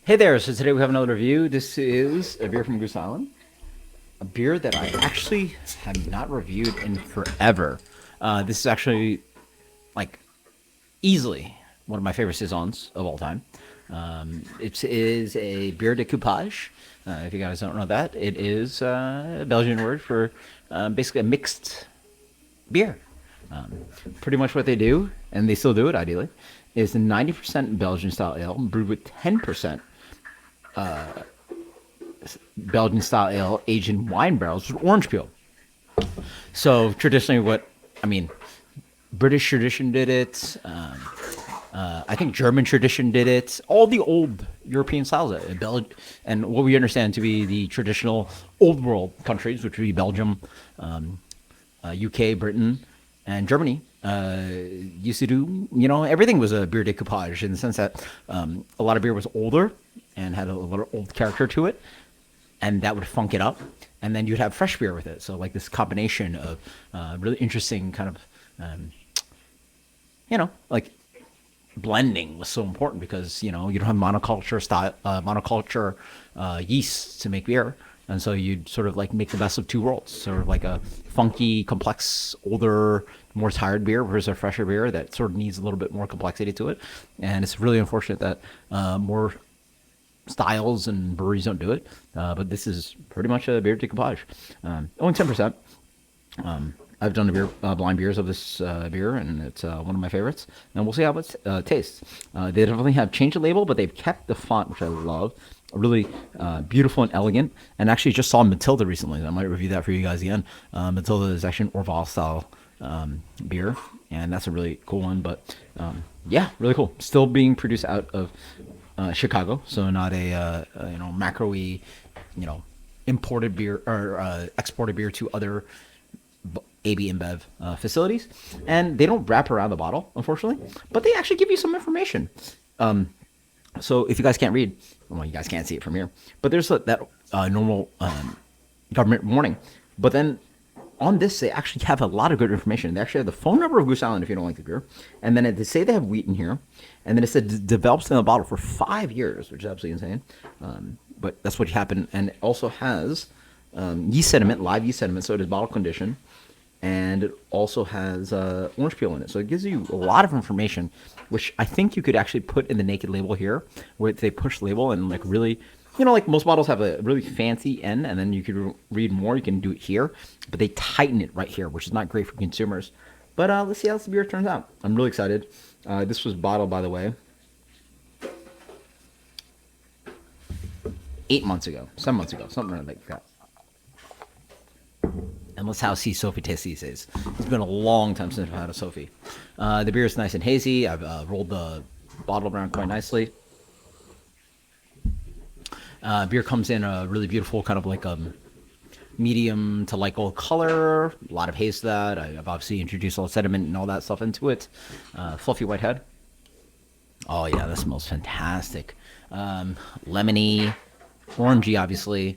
Hey there, so today we have another review. This is a beer from Goose Island. A beer that I actually have not reviewed in forever. This is actually, like, easily one of my favorite Saisons of all time. It is a beer de coupage. If you guys don't know that, it is a Belgian word for basically a mixed beer. Um, Pretty much what they do, and they still do it ideally, is 90% Belgian style ale brewed with 10% Belgian style ale aged in wine barrels with orange peel. So traditionally, I mean, British tradition did it. I think German tradition did it. All the old European styles, and what we understand to be the traditional old world countries, which would be Belgium, UK, Britain, and Germany, used to do, everything was a beer decoupage in the sense that a lot of beer was older and had a little old character to it, and that would funk it up. And then you'd have fresh beer with it. So, like, this combination of really interesting kind of, like, blending was so important because you don't have monoculture style monoculture yeast to make beer, and so you'd sort of like make the best of two worlds, sort of like a funky, complex, older, more tired beer versus a fresher beer that sort of needs a little bit more complexity to it. And it's really unfortunate that more styles and breweries don't do it, but this is pretty much a beer decoupage. Only 10%. I've done blind beers of this beer, and it's one of my favorites. And we'll see how it tastes. They definitely have changed the label, but they've kept the font, which I love. Really beautiful and elegant. And actually, just saw Matilda recently. I might review that for you guys again. Matilda is actually an Orval style beer, and that's a really cool one. But yeah, really cool. Still being produced out of Chicago, so not a macro-y, imported beer or exported beer to other AB InBev facilities, and they don't wrap around the bottle, unfortunately, but they actually give you some information. So if you guys can't read, well, you guys can't see it from here, but there's that normal government warning. But then on this, they actually have a lot of good information. They actually have the phone number of Goose Island if you don't like the beer, and then they say they have wheat in here, and then it said develops in the bottle for 5 years, which is absolutely insane. But that's what happened, and it also has yeast sediment, live yeast sediment, so it is bottle condition, and it also has orange peel in it. So it gives you a lot of information, which I think you could actually put in the naked label here, where they push label and like really, like most bottles have a really fancy end, and then you could read more. You can do it here, but they tighten it right here, which is not great for consumers. But let's see how this beer turns out. I'm really excited. This was bottled, by the way, 8 months ago, 7 months ago, something like that. And let's see Sofie taste these days. It's been a long time since I've had a Sofie. The beer is nice and hazy. I've rolled the bottle around quite nicely. Beer comes in a really beautiful kind of like medium to light gold color. A lot of haze to that. I've obviously introduced all the sediment and all that stuff into it. Fluffy white head. Oh yeah, that smells fantastic. Lemony, orangey, obviously.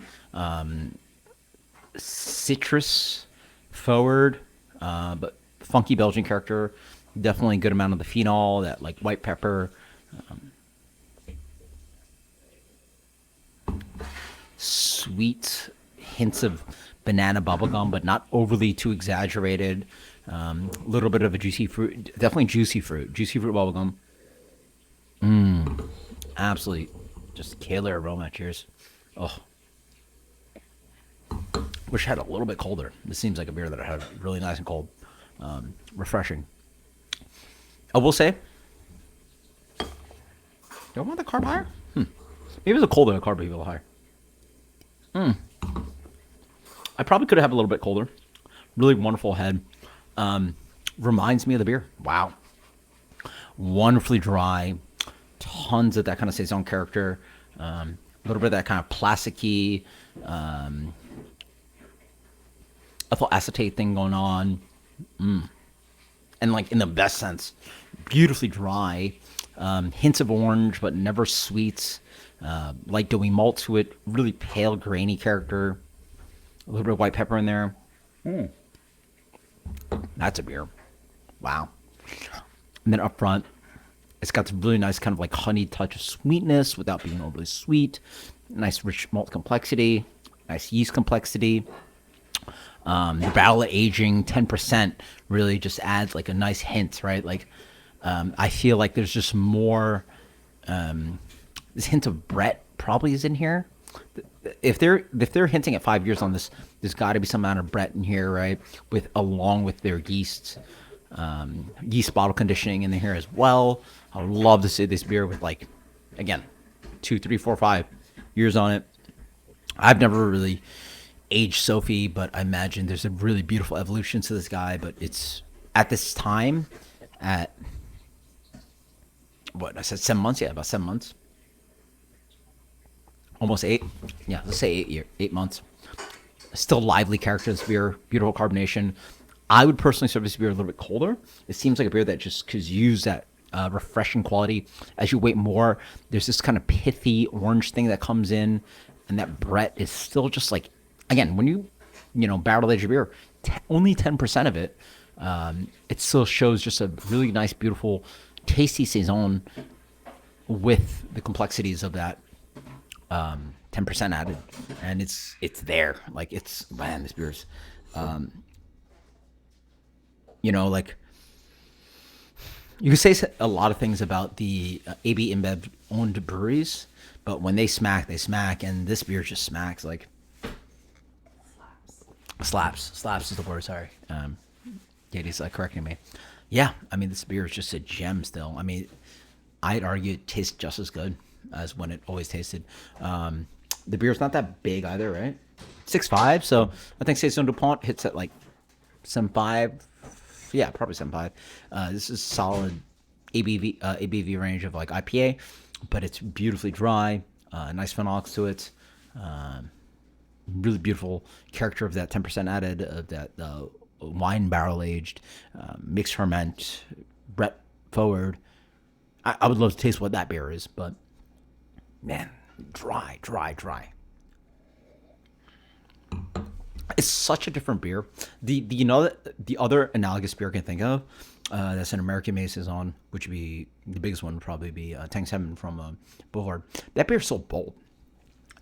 Citrus forward, but funky Belgian character. Definitely a good amount of the phenol, that like white pepper. Sweet hints of banana bubblegum, but not overly too exaggerated. A little bit of a juicy fruit, definitely juicy fruit bubblegum. Absolutely, just killer aroma. Cheers. Oh, wish I had a little bit colder. This seems like a beer that I had really nice and cold, refreshing. I will say, do I want the carb higher? Maybe the colder the carb would be a little higher. I probably could have a little bit colder. Really wonderful head. Reminds me of the beer. Wow. Wonderfully dry. Tons of that kind of Saison character. A little bit of that kind of plasticky, ethyl acetate thing going on. And like in the best sense. Beautifully dry. Hints of orange, but never sweet. Light doughy malt to it. Really pale, grainy character. A little bit of white pepper in there. That's a beer. Wow. And then up front, It's got this really nice kind of like honey touch of sweetness without being overly sweet. Nice rich malt complexity, nice yeast complexity. The barrel aging 10% really just adds like a nice hint, right? Like I feel like there's just more. This hint of Brett probably is in here. If they're hinting at 5 years on this, there's got to be some amount of Brett in here, right? With along with their yeast bottle conditioning in here as well. I would love to see this beer with like, again, 2, 3, 4, 5 years on it. I've never really aged Sofie, but I imagine there's a really beautiful evolution to this guy. But it's at this time, at what I said, 7 months, yeah, about 7 months, almost eight. Yeah, let's say 8 months. Still lively character. This beer, beautiful carbonation. I would personally serve this beer a little bit colder. It seems like a beer that just could use that refreshing quality. As you wait more, there's this kind of pithy orange thing that comes in, and that Brett is still just like, again, when barrel age a beer, only 10% of it, it still shows just a really nice, beautiful, tasty saison with the complexities of that 10% added, and it's there. Like it's, man, this beer's, like you can say a lot of things about the AB InBev owned breweries, but when they smack, they smack, and this beer just smacks like slaps. Slaps is the word. Sorry, Katie's correcting me. Yeah, I mean this beer is just a gem still. I mean, I'd argue it tastes just as good as when it always tasted. The beer's not that big either, right? 6.5. So I think Saison DuPont hits at like 7.5. Yeah, probably 7.5. This is solid ABV range of like IPA, but it's beautifully dry. Nice phenolics to it. Really beautiful character of that 10% added, of that wine barrel aged, mixed ferment, Brett forward. I would love to taste what that beer is, but man, dry. It's such a different beer. The other analogous beer I can think of that's an American made Saison, which would be the biggest one, would probably be Tank 7 from Boulevard. That beer's so bold.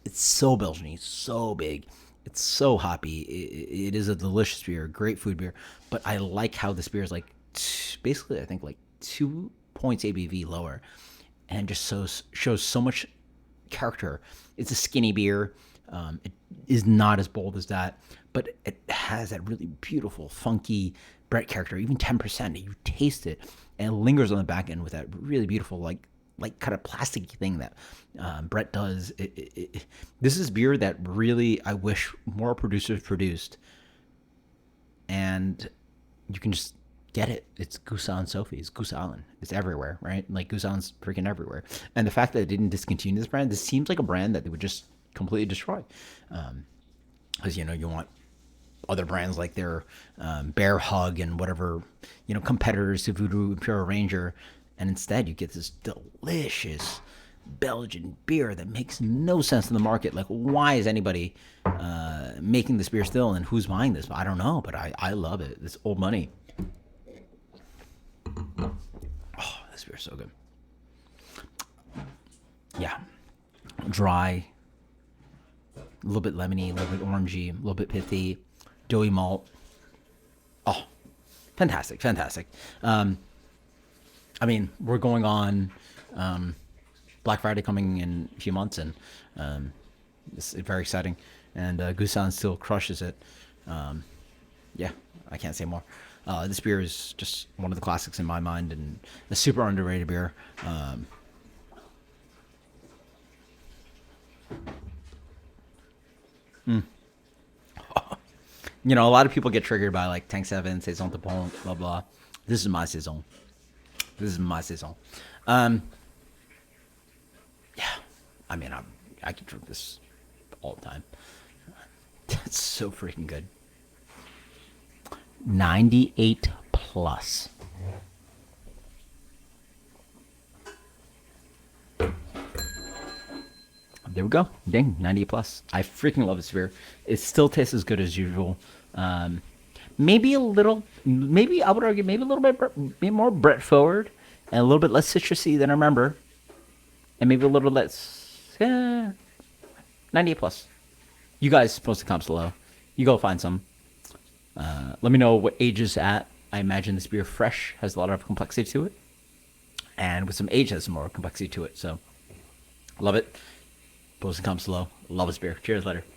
It's so Belgian-y, so big. It's so hoppy. It is a delicious beer, great food beer. But I like how this beer is like basically I think like 2 points ABV lower, and just shows so much character. It's a skinny beer. It is not as bold as that, but it has that really beautiful, funky Brett character. Even 10%, you taste it, and it lingers on the back end with that really beautiful, like kind of plasticky thing that Brett does. This is beer that really I wish more producers produced, and you can just get it. It's Goose on Sofie. It's Goose Island. It's everywhere, right? Like Goose Island's freaking everywhere. And the fact that they didn't discontinue this brand, this seems like a brand that they would just completely destroy. Because you want other brands like their Bear Hug and whatever, competitors to Voodoo Imperial Ranger, and instead you get this delicious Belgian beer that makes no sense in the market. Like, why is anybody making this beer still, and who's buying this? I don't know, but I love it. It's old money. Oh, this beer's so good. Yeah. Dry, a little bit lemony, a little bit orangey, a little bit pithy, doughy malt. Oh, fantastic. I mean, we're going on Black Friday coming in a few months, and it's very exciting. And Goose still crushes it. Yeah, I can't say more. This beer is just one of the classics in my mind, and a super underrated beer. A lot of people get triggered by like Tank 7, Saison de Pont, blah blah. This is my Saison. Yeah, I mean, I could drink this all the time. It's so freaking good. 98 plus. There we go. Ding, 98 plus. I freaking love this beer. It still tastes as good as usual. Maybe I would argue, maybe a little bit more Brett forward and a little bit less citrusy than I remember, and maybe a little less. 98 plus. You guys post the comps below. You go find some. Let me know what age is at. I imagine this beer fresh has a lot of complexity to it, and with some age has some more complexity to it. So, love it. Post the comps below. Love this beer. Cheers later.